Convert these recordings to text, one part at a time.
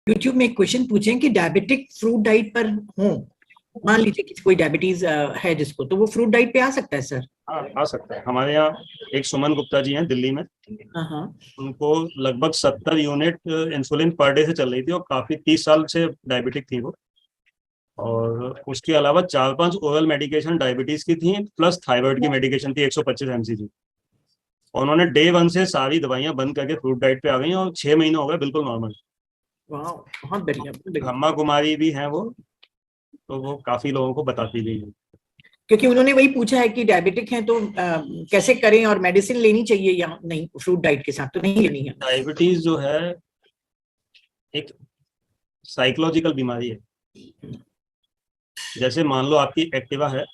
YouTube में एक question पूछे कि डायबिटिक फ्रूट डाइट पर हो, मान लीजिए कि कोई डायबिटीज है जिसको, तो वो फ्रूट डाइट पे आ सकता है सर? हाँ, आ सकता है। हमारे यहाँ एक सुमन गुप्ता जी हैं दिल्ली में, हाँ। उनको लगभग 70 यूनिट इंसुलिन पर डे से चल रही थी और काफी 30 साल से डायबिटिक थी वो। और उसके अलावा 4-5 ओरल मेडिकेशन डायबिटीज की थी, प्लस थायराइड की मेडिकेशन थी 125 mcg। और उन्होंने डे 1 से सारी दवाइयां बंद करके फ्रूट डाइट पे आ गई और 6 महीने हो गए बिल्कुल नॉर्मल। वाह, बहुत बढ़िया, बहुत बढ़िया। ब्रह्मा कुमारी भी हैं वो, तो वो काफी लोगों को बताती भी है। क्योंकि उन्होंने वही पूछा है कि डायबिटिक हैं तो कैसे करें, और मेडिसिन लेनी चाहिए या नहीं फ्रूट डाइट के साथ, तो नहीं लेनी है। डायबिटीज जो है एक साइकोलॉजिकल बीमारी है। जैसे मान लो आपकी एक्टिवा है,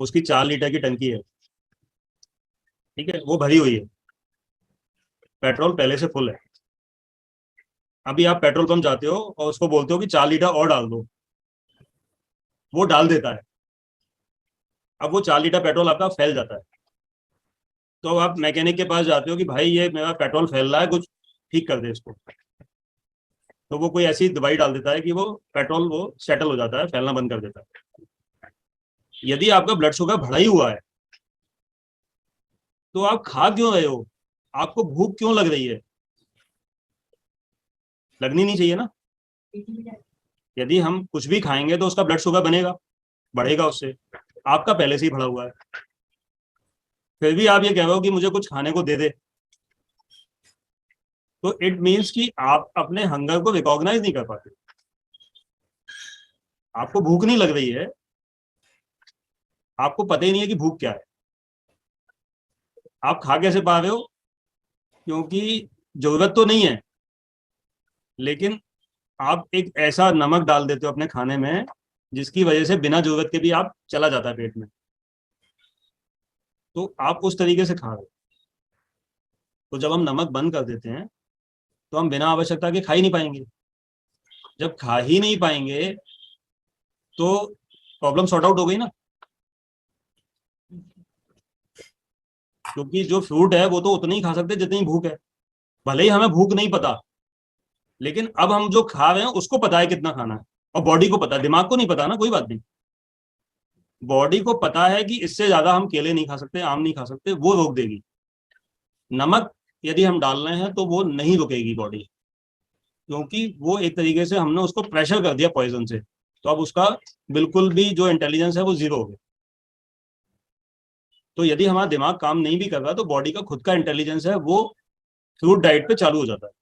उसकी 4 लीटर की टंकी है, ठीक है, वो भरी हुई है, पेट्रोल पहले से फुल है। अभी आप पेट्रोल पंप जाते हो और उसको बोलते हो कि 4 लीटर और डाल दो, वो डाल देता है। अब वो 4 लीटर पेट्रोल आपका फैल जाता है, तो आप मैकेनिक के पास जाते हो कि भाई ये मेरा पेट्रोल फैल रहा है, कुछ ठीक कर दे इसको। तो वो कोई ऐसी दवाई डाल देता है कि वो पेट्रोल वो सेटल हो जाता है, फैलना बंद कर देता है। यदि आपका ब्लड शुगर बढ़ा ही हुआ है तो आप खा क्यों रहे हो? आपको भूख क्यों लग रही है? लगनी नहीं चाहिए ना। यदि हम कुछ भी खाएंगे तो उसका ब्लड शुगर बनेगा, बढ़ेगा उससे। आपका पहले से ही बढ़ा हुआ है, फिर भी आप ये कह रहे हो कि मुझे कुछ खाने को दे दे, तो इट मीन्स कि आप अपने हंगर को रिकॉग्नाइज नहीं कर पाते। आपको भूख नहीं लग रही है, आपको पता ही नहीं है कि भूख क्या है। आप खा कैसे पा रहे हो? क्योंकि जरूरत तो नहीं है, लेकिन आप एक ऐसा नमक डाल देते हो अपने खाने में जिसकी वजह से बिना जरूरत के भी आप चला जाता है पेट में, तो आप उस तरीके से खा रहे हो। तो जब हम नमक बंद कर देते हैं तो हम बिना आवश्यकता के खा ही नहीं पाएंगे। जब खा ही नहीं पाएंगे तो प्रॉब्लम सॉर्ट आउट हो गई ना। क्योंकि जो फ्रूट है वो तो उतना ही खा सकते जितनी भूख है, भले ही हमें भूख नहीं पता, लेकिन अब हम जो खा रहे हैं उसको पता है कितना खाना है, और बॉडी को पता है, दिमाग को नहीं पता ना। कोई बात नहीं, बॉडी को पता है कि इससे ज्यादा हम केले नहीं खा सकते, आम नहीं खा सकते, वो रोक देगी। नमक यदि हम डाल रहे हैं तो वो नहीं रुकेगी बॉडी, क्योंकि वो एक तरीके से हमने उसको प्रेशर कर दिया पॉइजन से, तो अब उसका बिल्कुल भी जो इंटेलिजेंस है वो जीरो हो गया। तो यदि हमारा दिमाग काम नहीं भी कर रहा तो बॉडी का खुद का इंटेलिजेंस है वो फ्रूट डाइट पे चालू हो जाता है।